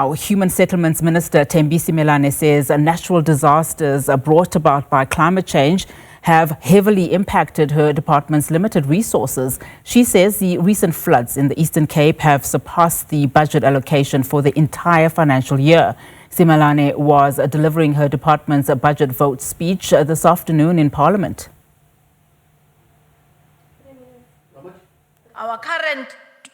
Our Human Settlements Minister Thembi Simelane says natural disasters brought about by climate change have heavily impacted her department's limited resources. She says the recent floods in the Eastern Cape have surpassed the budget allocation for the entire financial year. Simelane was delivering her department's budget vote speech this afternoon in Parliament. Our current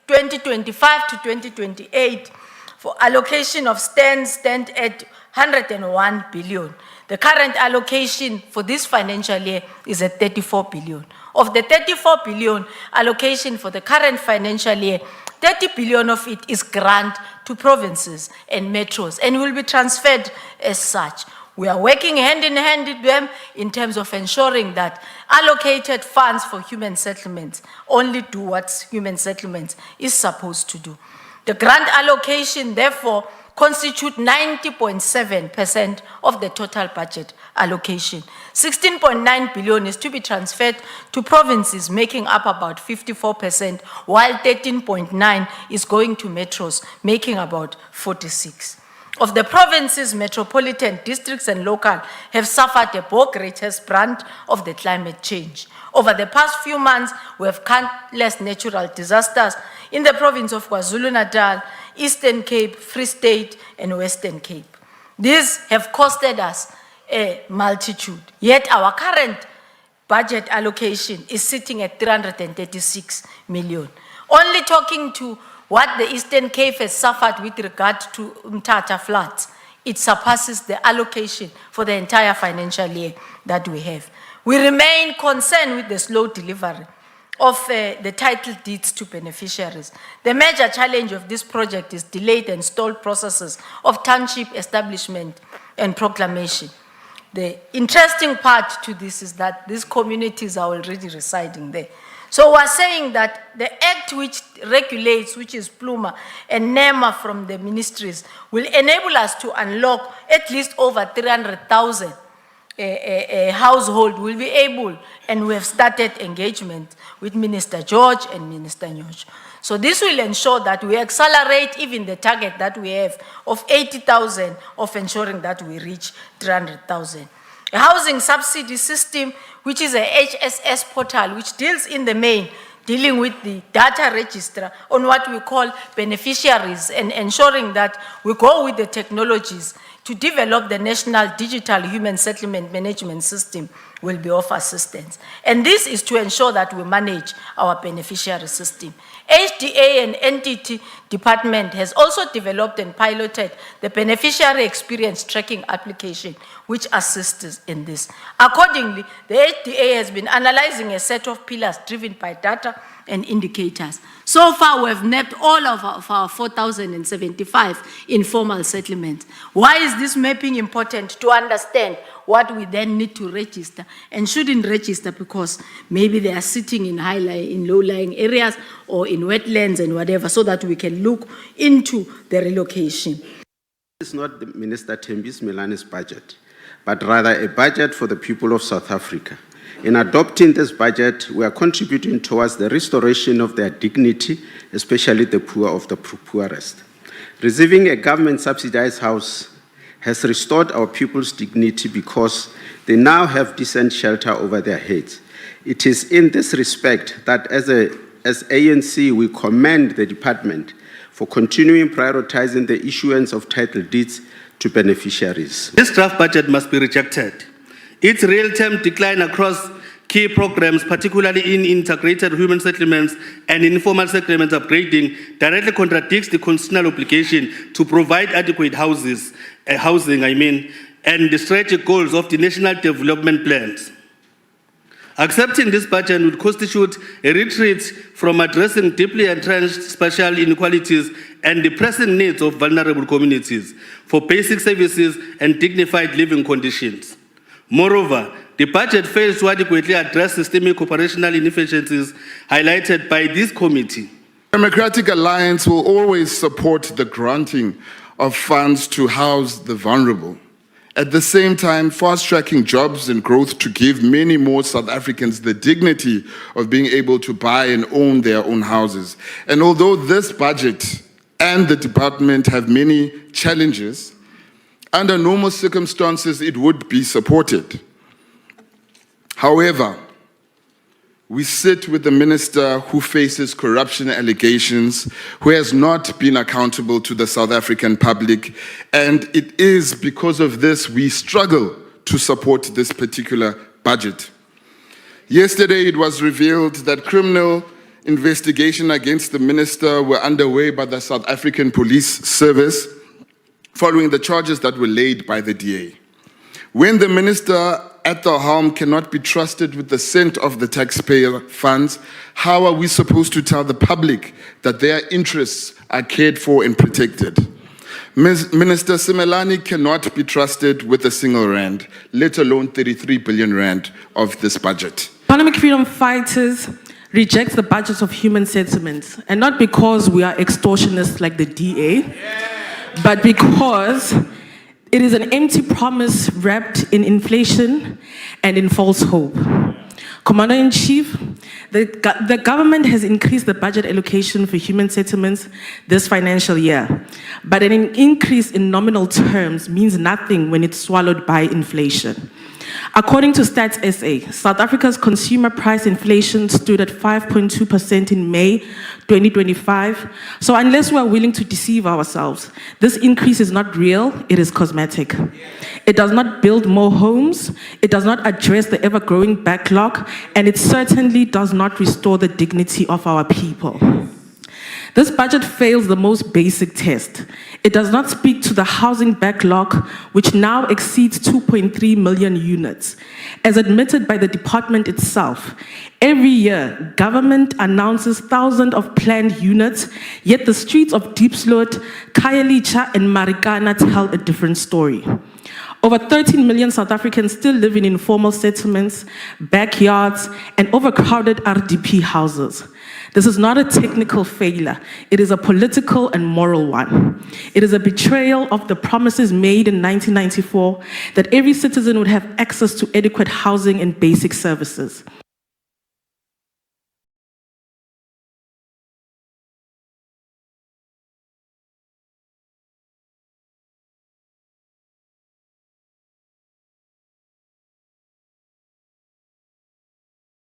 2025 to 2028 for allocation of stand at 101 billion. The current allocation for this financial year is at 34 billion. Of the 34 billion allocation for the current financial year, 30 billion of it is grant to provinces and metros and will be transferred as such. We are working hand in hand with them in terms of ensuring that allocated funds for human settlements only do what human settlements is supposed to do. The grant allocation, therefore, constitute 90.7% of the total budget allocation. 16.9 billion is to be transferred to provinces, making up about 54%, while 13.9 is going to metros, making about 46%. Of the provinces, metropolitan districts and local have suffered the greatest brunt of the climate change. Over the past few months, we have countless natural disasters in the province of KwaZulu-Natal, Eastern Cape, Free State, and Western Cape. These have costed us a multitude. Yet our current budget allocation is sitting at 336 million. Only talking to what the Eastern Cape has suffered with regard to Mthatha floods, it surpasses the allocation for the entire financial year that we have. We remain concerned with the slow delivery of the title deeds to beneficiaries. The major challenge of this project is delayed and stalled processes of township establishment and proclamation. The interesting part to this is that these communities are already residing there. So we're saying that the act which regulates, which is Pluma and NEMA from the ministries, will enable us to unlock at least over 300,000 household will be able, and we have started engagement with Minister George and Minister Nyosh. So this will ensure that we accelerate even the target that we have of 80,000 of ensuring that we reach 300,000. A housing subsidy system, which is a HSS portal, which deals in the main, dealing with the data register on what we call beneficiaries and ensuring that we go with the technologies to develop the National Digital Human Settlement Management System will be of assistance. And this is to ensure that we manage our beneficiary system. HDA and NTT department has also developed and piloted the beneficiary experience tracking application, which assists us in this. Accordingly, the HDA has been analyzing a set of pillars driven by data and indicators. So far, we have mapped all of our 4,075 informal settlements. Why is this mapping important? To understand what we then need to register and shouldn't register because maybe they are sitting in low-lying areas or in wetlands and whatever, so that we can look into the relocation. It's not the Minister Thembi Simelane's budget, but rather a budget for the people of South Africa. In adopting this budget, we are contributing towards the restoration of their dignity, especially the poor of the poorest. Receiving a government-subsidized house has restored our people's dignity because they now have decent shelter over their heads. It is in this respect that as ANC, we commend the department for continuing prioritizing the issuance of title deeds to beneficiaries. This draft budget must be rejected. Its real-term decline across key programs, particularly in integrated human settlements and informal settlements upgrading, directly contradicts the constitutional obligation to provide adequate housing, and the strategic goals of the national development plans. Accepting this budget would constitute a retreat from addressing deeply entrenched spatial inequalities and the pressing needs of vulnerable communities for basic services and dignified living conditions. Moreover, the budget fails to adequately address systemic operational inefficiencies highlighted by this committee. Democratic Alliance will always support the granting of funds to house the vulnerable. At the same time, fast-tracking jobs and growth to give many more South Africans the dignity of being able to buy and own their own houses. And although this budget and the department have many challenges, under normal circumstances, it would be supported. However, we sit with a minister who faces corruption allegations, who has not been accountable to the South African public, and it is because of this we struggle to support this particular budget. Yesterday, it was revealed that criminal investigations against the minister were underway by the South African Police Service following the charges that were laid by the DA. When the minister at the helm cannot be trusted with the scent of the taxpayer funds, how are we supposed to tell the public that their interests are cared for and protected? Minister Simelane cannot be trusted with a single rand, let alone 33 billion rand of this budget. Economic freedom fighters reject the budgets of human settlements, and not because we are extortionists like the DA, but because it is an empty promise wrapped in inflation and in false hope. Commander-in-Chief, the government has increased the budget allocation for human settlements this financial year, but an increase in nominal terms means nothing when it's swallowed by inflation. According to Stats SA, South Africa's consumer price inflation stood at 5.2% in May 2025. So unless we are willing to deceive ourselves, this increase is not real, it is cosmetic. It does not build more homes, it does not address the ever-growing backlog, and it certainly does not restore the dignity of our people. This budget fails the most basic test. It does not speak to the housing backlog, which now exceeds 2.3 million units. As admitted by the department itself, every year, government announces thousands of planned units, yet the streets of Diepsloot, Khayelitsha, and Marikana tell a different story. Over 13 million South Africans still live in informal settlements, backyards, and overcrowded RDP houses. This is not a technical failure. It is a political and moral one. It is a betrayal of the promises made in 1994 that every citizen would have access to adequate housing and basic services.